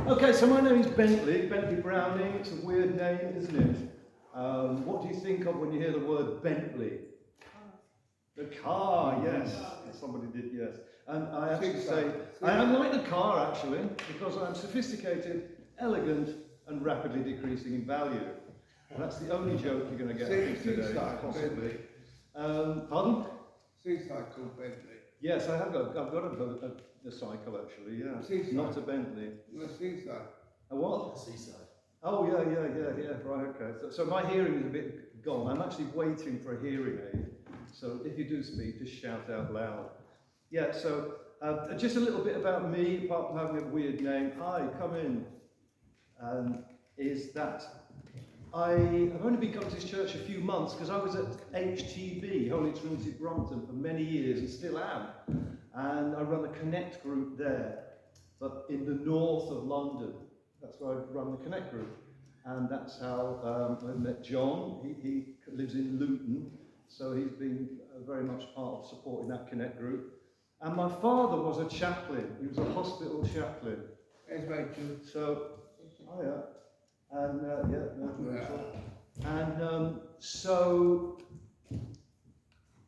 Okay, so my name is Bentley Browning. It's a weird name, isn't it? What do you think of when you hear the word Bentley? The car, yes. Somebody did, yes. And I have to say, I am like the car actually, because I'm sophisticated, elegant, and rapidly decreasing in value. And that's the only joke you're going to get today, possibly. Pardon? Seacycle Bentley. Yes, I've got a cycle actually, yeah. Seaside. Not a Bentley. No, seaside. A what? Seaside. Oh, yeah, right, okay. So my hearing is a bit gone. I'm actually waiting for a hearing aid. So if you do speak, just shout out loud. Yeah, so just a little bit about me, apart from having a weird name. Hi, come in. Is that I've only been coming to this church a few months because I was at HTB, Holy Trinity Brompton, for many years and still am. And I run a Connect group there, but in the north of London. That's where I run the Connect group. And that's how I met John. He lives in Luton, so he's been very much part of supporting that Connect group. And my father was a chaplain. He was a hospital chaplain. There's Rachel. So, oh yeah. And so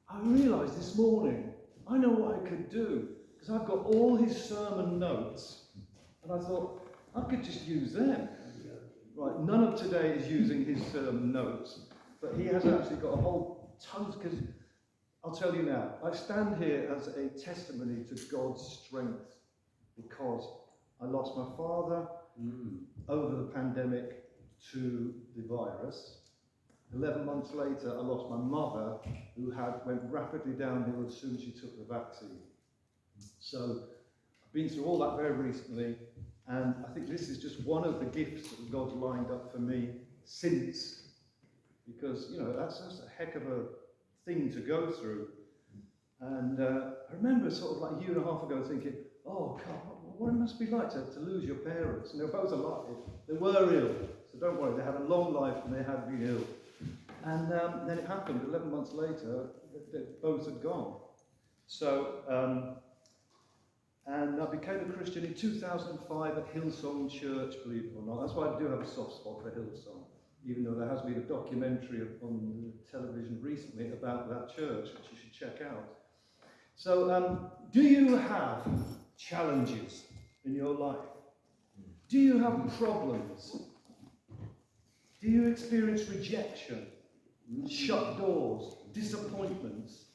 I realised this morning, I know what I could do, because I've got all his sermon notes, and I thought, I could just use them. Right, none of today is using his sermon notes, but he has actually got a whole tons, because I'll tell you now, I stand here as a testimony to God's strength, because I lost my father over the pandemic to the virus. 11 months later, I lost my mother, who went rapidly downhill as soon as she took the vaccine. So I've been through all that very recently, and I think this is just one of the gifts that God's lined up for me since, because that's just a heck of a thing to go through. And I remember sort of like a year and a half ago thinking, oh God, what it must be like to lose your parents. And they're both alive. They were ill, so don't worry, they had a long life and they had been ill. And then it happened, 11 months later, they both had gone. So, and I became a Christian in 2005 at Hillsong Church, believe it or not. That's why I do have a soft spot for Hillsong, even though there has been a documentary on television recently about that church, which you should check out. So, do you have challenges in your life? Do you have problems? Do you experience rejection, shut doors, disappointments?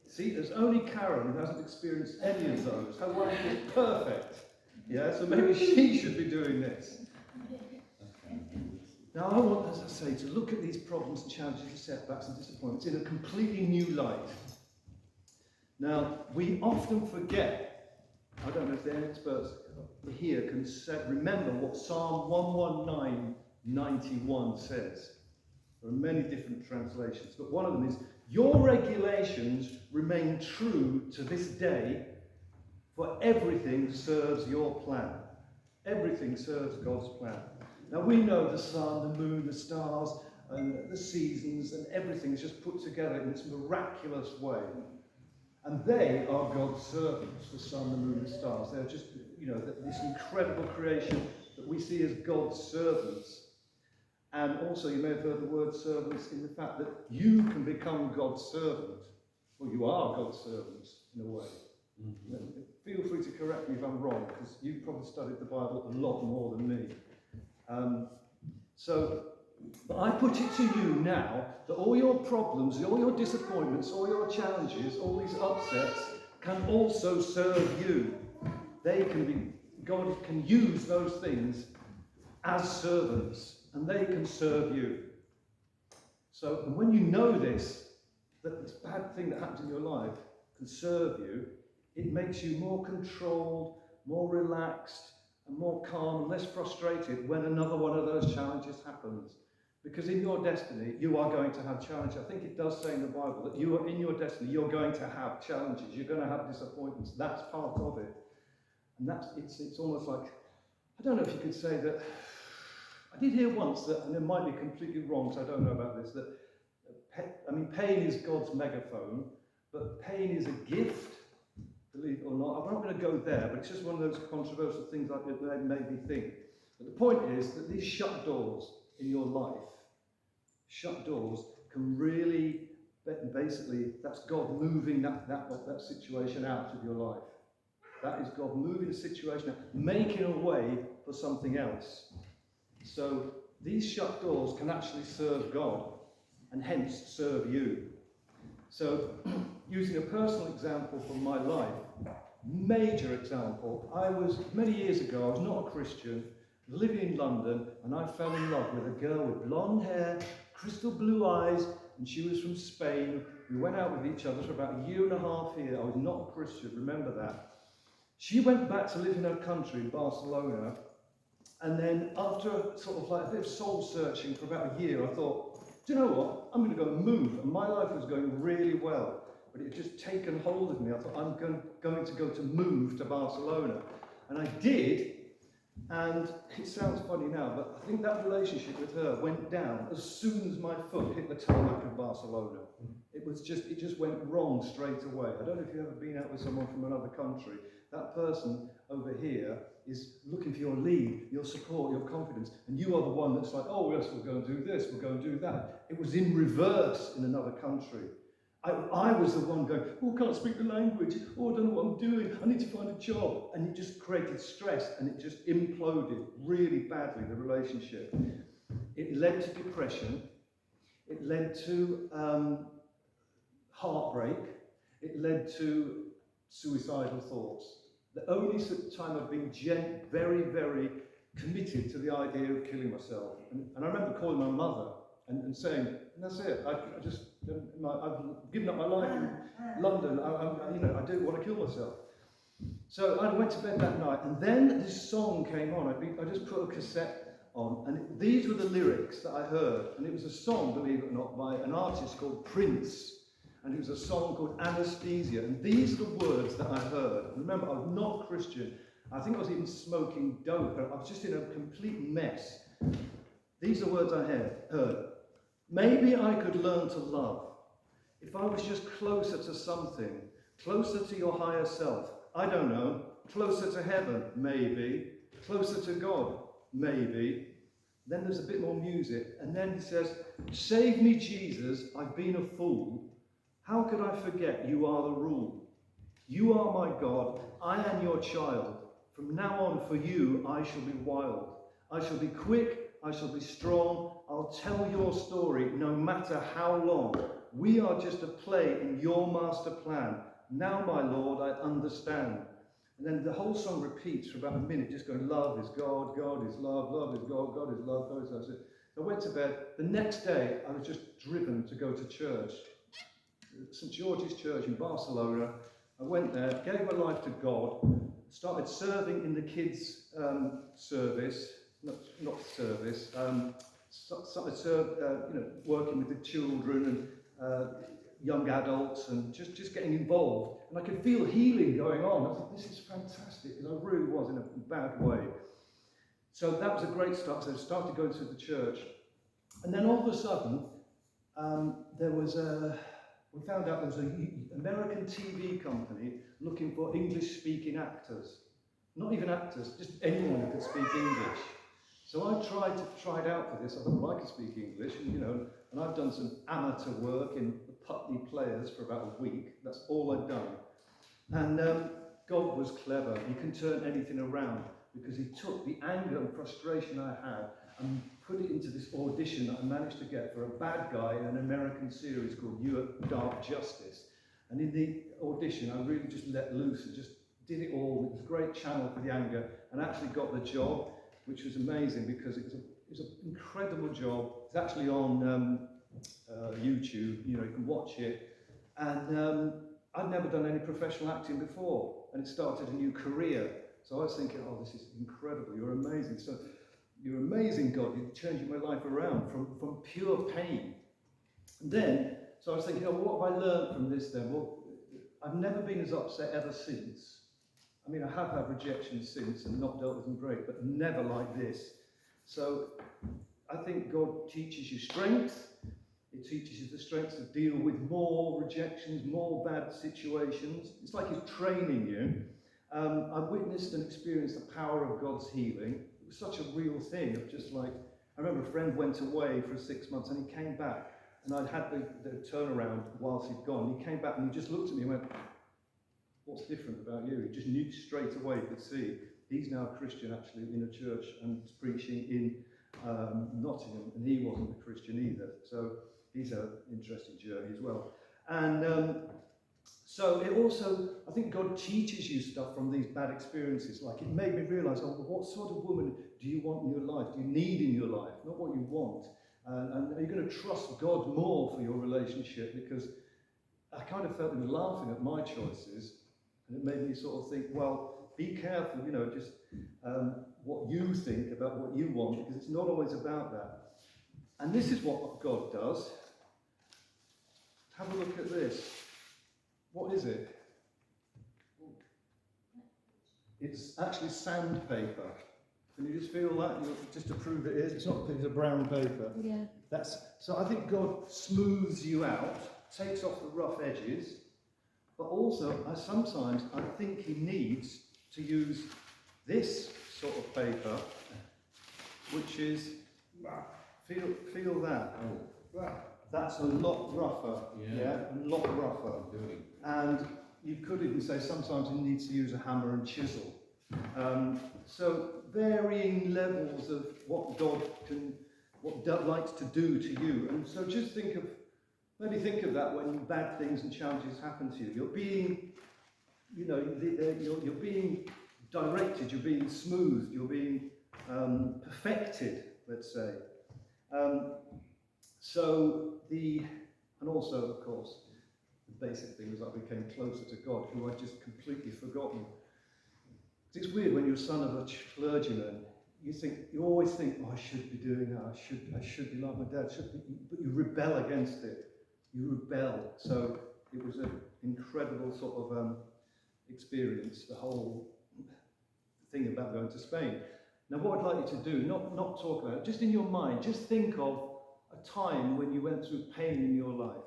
See, there's only Karen who hasn't experienced any of those. Her life is perfect. Yeah, so maybe she should be doing this. Now I want, as I say, to look at these problems and challenges and setbacks and disappointments in a completely new light. Now, we often forget, I don't know if the experts here can remember what Psalm 119:91 says. There are many different translations, but one of them is, your regulations remain true to this day, for everything serves your plan. Everything serves God's plan. Now we know the sun, the moon, the stars, and the seasons, and everything is just put together in this miraculous way. And they are God's servants, the sun, the moon, the stars. They're just, this incredible creation that we see as God's servants. And also, you may have heard the word servants in the fact that you can become God's servant. Well, you are God's servants, in a way. Mm-hmm. Feel free to correct me if I'm wrong, because you've probably studied the Bible a lot more than me. But I put it to you now that all your problems, all your disappointments, all your challenges, all these upsets can also serve you. God can use those things as servants, and they can serve you. So, and when you know this, that this bad thing that happens in your life can serve you, it makes you more controlled, more relaxed, and more calm and less frustrated when another one of those challenges happens. Because in your destiny, you are going to have challenges. I think it does say in the Bible that you are in your destiny, you're going to have challenges, you're going to have disappointments. That's part of it. And it's almost like, I don't know if you could say that, I did hear once that, and it might be completely wrong, so I don't know about this, that pain is God's megaphone, but pain is a gift, believe it or not. I'm not going to go there, but it's just one of those controversial things that made me think. But the point is that these shut doors in your life, shut doors can really, basically, that's God moving that situation out of your life. That is God moving the situation out, making a way for something else. So these shut doors can actually serve God and hence serve you. So using a personal example from my life, major example, many years ago, I was not a Christian, living in London, and I fell in love with a girl with blonde hair, crystal blue eyes, and she was from Spain. We went out with each other for about a year and a half here. I was not a Christian, remember that. She went back to live in her country in Barcelona, and then after sort of like a bit of soul searching for about a year, I thought, do you know what? I'm going to go and move. And my life was going really well, but it had just taken hold of me. I thought, I'm going to go to move to Barcelona. And I did, and it sounds funny now, but I think that relationship with her went down as soon as my foot hit the tarmac of Barcelona. It just went wrong straight away. I don't know if you've ever been out with someone from another country. That person over here is looking for your lead, your support, your confidence, and you are the one that's like, oh yes, we'll go and do this, we'll go and do that. It was in reverse in another country. I was the one going, oh, I can't speak the language, oh, I don't know what I'm doing, I need to find a job. And it just created stress, and it just imploded really badly, the relationship. It led to depression, it led to heartbreak, it led to suicidal thoughts. The only time I've been very, very committed to the idea of killing myself. And I remember calling my mother and saying, that's it, I've given up my life in London, I do want to kill myself. So I went to bed that night, and then this song came on. I just put a cassette on, and these were the lyrics that I heard. And it was a song, believe it or not, by an artist called Prince. And it was a song called Anesthesia. And these are the words that I heard. And remember, I was not Christian. I think I was even smoking dope. I was just in a complete mess. These are words I heard. Maybe I could learn to love if I was just closer to something, closer to your higher self. I don't know. Closer to heaven, maybe. Closer to God, maybe. Then there's a bit more music. And then he says, save me, Jesus, I've been a fool. How could I forget you are the rule? You are my God, I am your child. From now on for you I shall be wild. I shall be quick, I shall be strong. I'll tell your story no matter how long. We are just a play in your master plan. Now, my Lord, I understand. And then the whole song repeats for about a minute, just going, love is God, God is love, love is God, God is love, God is love. So I went to bed. The next day, I was just driven to go to church. St. George's Church in Barcelona. I went there, gave my life to God, started serving in the kids' service, started working with the children and young adults and just getting involved. And I could feel healing going on. I thought, this is fantastic, because I really was in a bad way. So that was a great start. So I started going to the church. And then all of a sudden, we found out there was an American TV company looking for English-speaking actors. Not even actors, just anyone who could speak English. So I tried out for this. I thought, well, I could speak English, and I've done some amateur work in the Putney Players for about a week. That's all I'd done. And God was clever. He can turn anything around, because he took the anger and frustration I had and put it into this audition that I managed to get for a bad guy in an American series called You Dark Justice. And in the audition, I really just let loose and just did it all. It was a great channel for the anger, and actually got the job, which was amazing, because it was an incredible job. It's actually on YouTube, you can watch it. And I'd never done any professional acting before, and it started a new career. So I was thinking, oh, this is incredible, you're amazing. So you're amazing, God, you're changing my life around from pure pain. And then, so I was thinking, oh, what have I learned from this then? Well, I've never been as upset ever since. I mean, I have had rejection since and not dealt with them great, but never like this. So I think God teaches you strength. It teaches you the strength to deal with more rejections, more bad situations. It's like He's training you. I've witnessed and experienced the power of God's healing, it was such a real thing of just like, I remember a friend went away for 6 months and he came back, and I'd had the turnaround whilst he'd gone. He came back and he just looked at me and went, what's different about you? He just knew straight away, could see, he's now a Christian actually in a church and preaching in Nottingham, and he wasn't a Christian either. So he's had an interesting journey as well. And so it also, I think God teaches you stuff from these bad experiences. Like it made me realise, oh, what sort of woman do you want in your life? Do you need in your life? Not what you want. And are you going to trust God more for your relationship? Because I kind of felt he was laughing at my choices, and it made me sort of think, well, be careful, you know, just what you think about what you want, because it's not always about that. And this is what God does. Have a look at this. What is it? It's actually sandpaper. Can you just feel that? Just to prove it is. It's not a piece of brown paper. Yeah. So I think God smooths you out, takes off the rough edges, but also sometimes I think he needs to use this sort of paper, which is, feel that. That's a lot rougher, a lot rougher. And you could even say sometimes he needs to use a hammer and chisel. So varying levels of what God likes to do to you. And so just maybe think of that when bad things and challenges happen to you. You're being, you're being directed, you're being smoothed, you're being perfected, let's say. And also, of course, the basic thing was I became closer to God, who I'd just completely forgotten. It's weird when you're a son of a clergyman. You always think, oh, I should be doing that. I should be like my dad. But you rebel against it. You rebel. So it was an incredible sort of experience. The whole thing about going to Spain. Now, what I'd like you to do, not talk about it, just in your mind, just think of a time when you went through pain in your life,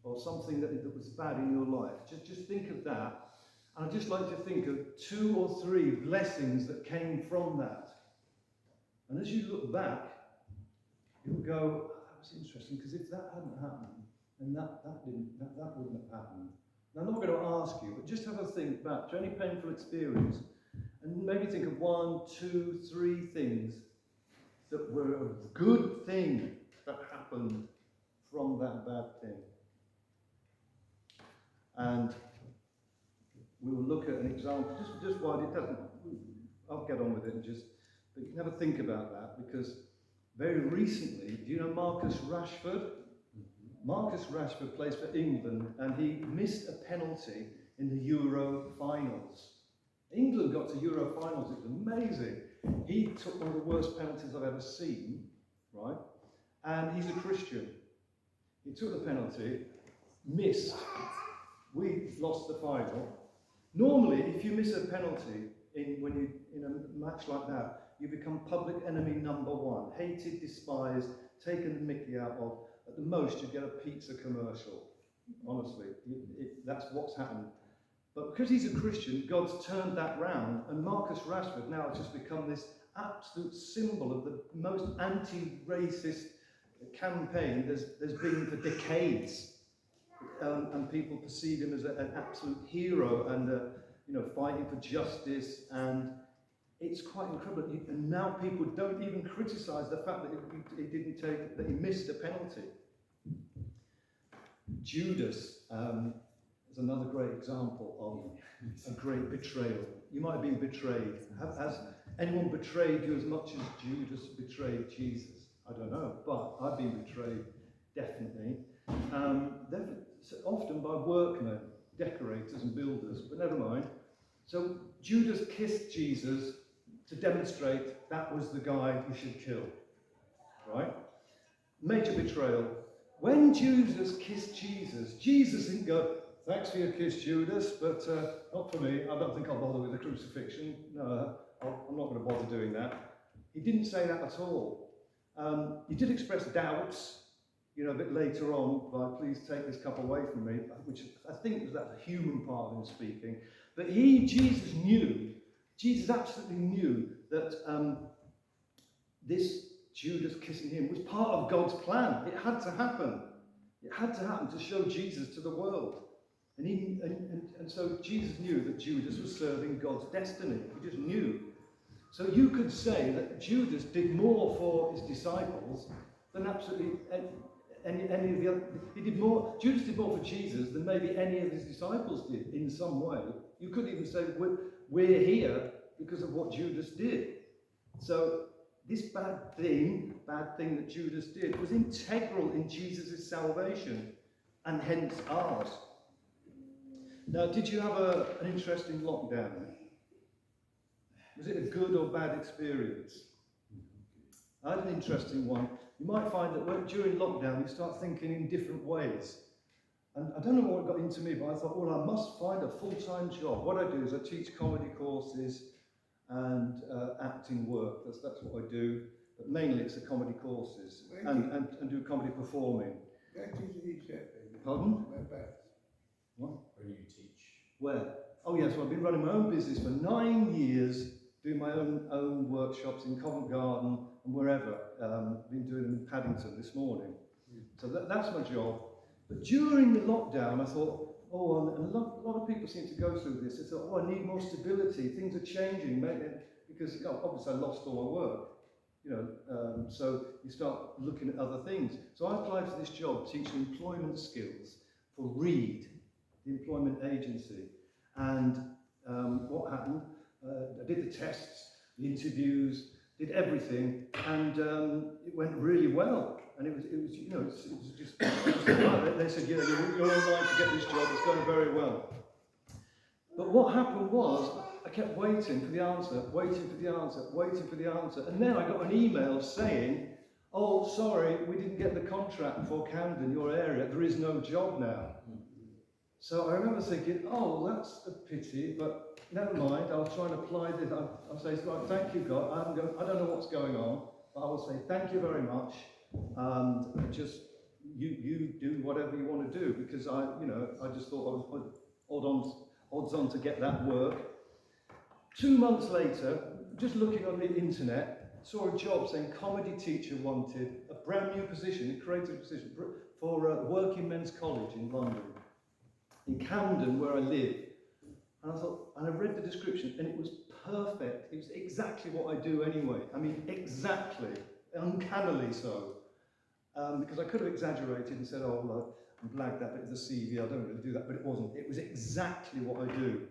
or something that was bad in your life. Just think of that. And I'd just like to think of 2 or 3 blessings that came from that. And as you look back, you'll go, that was interesting, because if that hadn't happened, then that wouldn't have happened. Now, I'm not going to ask you, but just have a think back to any painful experience, and maybe think of 1, 2, 3 things that were a good thing that happened from that bad thing. And we will look at an example, just while it doesn't, I'll get on with it but you can have a think about that, because very recently, do you know Marcus Rashford? Marcus Rashford plays for England, and he missed a penalty in the Euro finals. England got to Euro finals, it was amazing. He took one of the worst penalties I've ever seen, right? And he's a Christian. He took the penalty, missed. We lost the final. Normally, if you miss a penalty in a match like that, you become public enemy number 1, hated, despised, taken the mickey out of. At the most, you get a pizza commercial. Honestly, that's what's happened. But because he's a Christian, God's turned that round, and Marcus Rashford now has just become this absolute symbol of the most anti-racist campaign there's been for decades. And people perceive him as an absolute hero and fighting for justice, and it's quite incredible. And now people don't even criticise the fact that he missed a penalty. Judas is another great example of a great betrayal. You might have been betrayed. Has anyone betrayed you as much as Judas betrayed Jesus? I don't know, but I've been betrayed, definitely. Often by workmen, decorators and builders, but never mind. So Judas kissed Jesus to demonstrate that was the guy you should kill, right? Major betrayal. When Judas kissed Jesus, Jesus didn't go, thanks for your kiss, Judas, but not for me. I don't think I'll bother with the crucifixion. No, I'm not going to bother doing that. He didn't say that at all. He did express doubts, a bit later on, like, please take this cup away from me, which I think was that human part of him speaking. But Jesus Jesus absolutely knew that this Judas kissing him was part of God's plan. It had to happen. It had to happen to show Jesus to the world. And so Jesus knew that Judas was serving God's destiny. He just knew. So you could say that Judas did more for his disciples than absolutely any of the other. Judas did more for Jesus than maybe any of his disciples did in some way. You could even say we're here because of what Judas did. So this bad thing that Judas did was integral in Jesus' salvation and hence ours. Now, did you have an interesting lockdown? Was it a good or bad experience? I had an interesting one. You might find that during lockdown you start thinking in different ways. And I don't know what got into me, but I thought, well, I must find a full-time job. What I do is I teach comedy courses and acting work. That's what I do. But mainly it's the comedy courses and do comedy performing. Where did you teach that? Pardon? Whereabouts? What? Where do you teach? Where? Oh yes, well, I've been running my own business for 9 years, doing my own workshops in Covent Garden and wherever. Been doing them in Paddington this morning. So that's my job. But during the lockdown, I thought, and a lot of people seem to go through this. They thought, I need more stability. Things are changing, because obviously I lost all my work. So you start looking at other things. So I applied for this job teaching employment skills for Reed, the employment agency. And what happened? I did the tests, the interviews, did everything, and it went really well. And it was just they said, you're online to get this job. It's going very well. But what happened was, I kept waiting for the answer, and then I got an email saying, oh, sorry, we didn't get the contract for Camden, your area. There is no job now. So I remember thinking, oh, that's a pity, but never mind. I'll try and apply this. I'll say, right, thank you, God. I don't know what's going on, but I will say thank you very much. And just you do whatever you want to do, because I just thought I was odds on to get that work. 2 months later, just looking on the internet, saw a job saying comedy teacher wanted, a brand new position, a creative position for Working Men's College in London, in Camden, where I live. And I thought, and I read the description, and it was perfect. It was exactly what I do anyway. I mean, exactly, uncannily so. Because I could have exaggerated and said, oh, well, I'm blagged that bit of the CV, I don't really do that, but it wasn't. It was exactly what I do.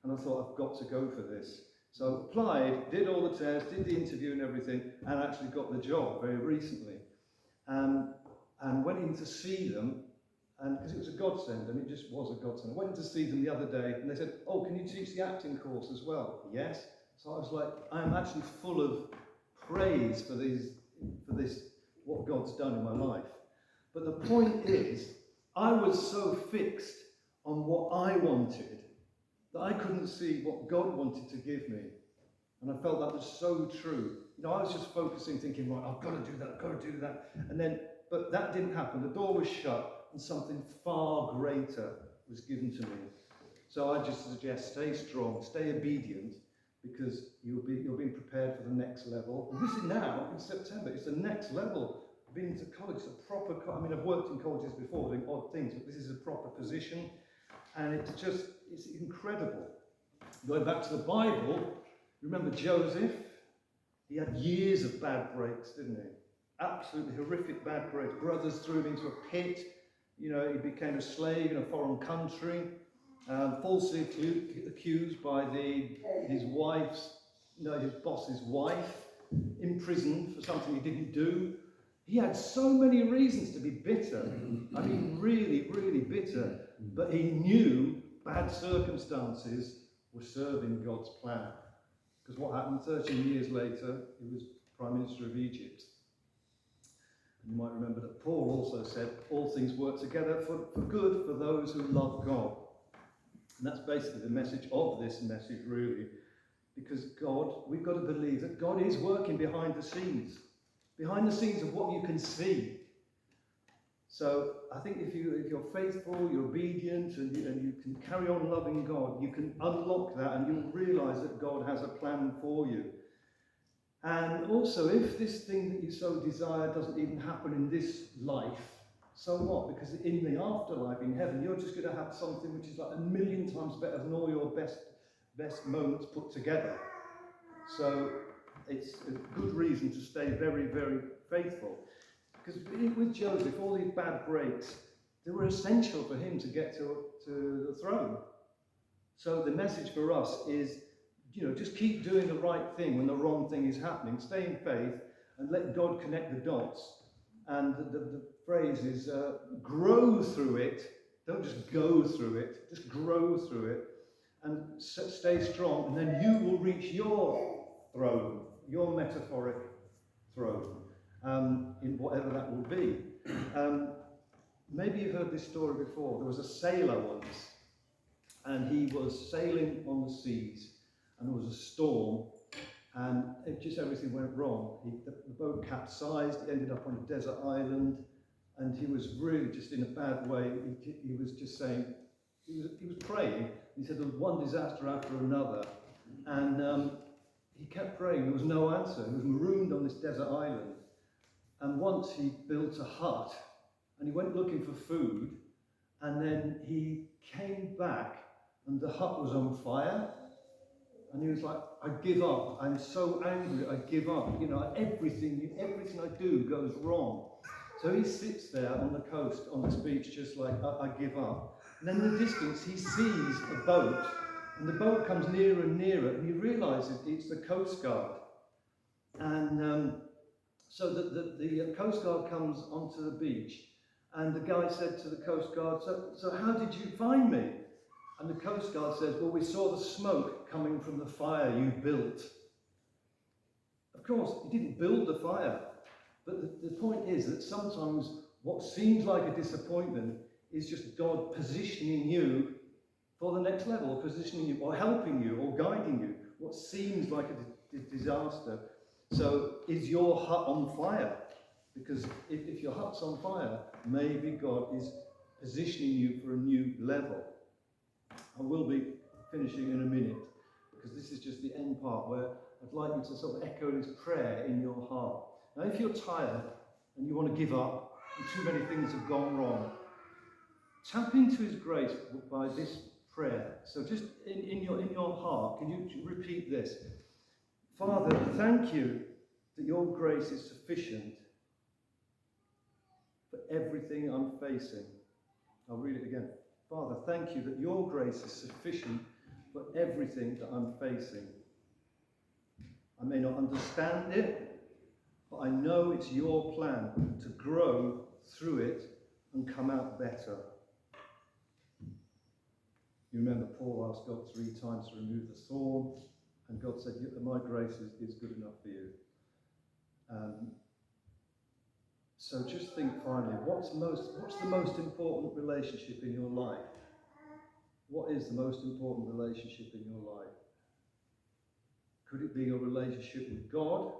And I thought, I've got to go for this. So I applied, did all the tests, did the interview and everything, and actually got the job very recently. And went in to see them, and because it was a godsend, and it just was a godsend. I went in to see them the other day, and they said, oh, can you teach the acting course as well? Yes. So I was like, I am actually full of praise for this, what God's done in my life. But the point is, I was so fixed on what I wanted that I couldn't see what God wanted to give me. And I felt that was so true. I was just focusing, thinking, right, I've got to do that, I've got to do that. But that didn't happen. The door was shut, and something far greater was given to me. So I just suggest, stay strong, stay obedient, because you're being prepared for the next level. And this is now, in September, it's the next level. Being to college, it's a proper, I've worked in colleges before doing odd things, but this is a proper position. And it's incredible. Going back to the Bible, remember Joseph? He had years of bad breaks, didn't he? Absolutely horrific bad breaks. Brothers threw him into a pit. He became a slave in a foreign country. Falsely accused by his boss's wife, imprisoned for something he didn't do. He had so many reasons to be bitter. I mean, really, really bitter. But he knew bad circumstances were serving God's plan. Because what happened 13 years later, he was Prime Minister of Egypt. And you might remember that Paul also said, all things work together for good for those who love God. And that's basically the message of this message, really. Because we've got to believe that God is working behind the scenes of what you can see. So I think if you're faithful, you're obedient, and you can carry on loving God, you can unlock that, and you'll realise that God has a plan for you. And also, if this thing that you so desire doesn't even happen in this life, so what? Because in the afterlife, in heaven, you're just going to have something which is like 1,000,000 times better than all your best moments put together. So it's a good reason to stay very, very faithful. Because with Joseph, all these bad breaks, they were essential for him to get to the throne. So the message for us is, just keep doing the right thing when the wrong thing is happening. Stay in faith and let God connect the dots. And the phrase is, grow through it. Don't just go through it. Just grow through it. And stay strong. And then you will reach your throne, your metaphoric throne, in whatever that will be. Maybe you've heard this story before. There was a sailor once, and he was sailing on the seas, and there was a storm, and everything went wrong. The boat capsized, he ended up on a desert island, and he was really just in a bad way. He was just saying, he was praying. He said there was one disaster after another, and he kept praying. There was no answer. He was marooned on this desert island. And once he built a hut, and he went looking for food, and then he came back, and the hut was on fire. And he was like, I give up. I'm so angry, I give up. Everything I do goes wrong. So he sits there on the coast, on this beach, just like, I give up. And then in the distance, he sees a boat, and the boat comes nearer and nearer, and he realizes it's the Coast Guard. And so the Coast Guard comes onto the beach, and the guy said to the Coast Guard, so how did you find me? And the Coast Guard says, well, we saw the smoke coming from the fire you built. Of course, he didn't build the fire. But the point is that sometimes what seems like a disappointment is just God positioning you for the next level, positioning you, or helping you, or guiding you. What seems like a disaster. So, is your hut on fire? Because if your hut's on fire, maybe God is positioning you for a new level. I will be finishing in a minute, because this is just the end part where I'd like you to sort of echo this prayer in your heart. Now, if you're tired and you want to give up, and too many things have gone wrong, tap into His grace by this prayer. So just in your heart, can you repeat this? Father, thank you that your grace is sufficient for everything I'm facing. I'll read it again. Father, thank you that your grace is sufficient for everything that I'm facing. I may not understand it, but I know it's your plan to grow through it and come out better. You remember Paul asked God 3 times to remove the thorn, and God said, my grace is good enough for you. So just think finally, what's the most important relationship in your life? What is the most important relationship in your life? Could it be your relationship with God?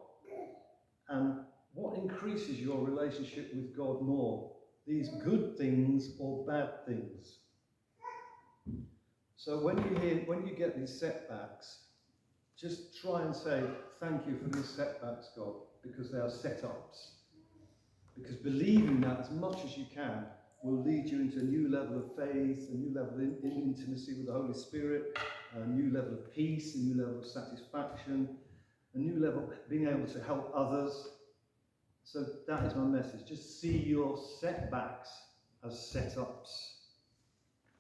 And what increases your relationship with God more? These good things or bad things? So when you get these setbacks, just try and say, thank you for these setbacks, God, because they are setups. Because believing that as much as you can will lead you into a new level of faith, a new level of intimacy with the Holy Spirit, a new level of peace, a new level of satisfaction, a new level of being able to help others. So that is my message. Just see your setbacks as setups.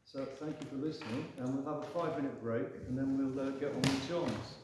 So thank you for listening, and we'll have a 5-minute break, and then we'll get on with John's.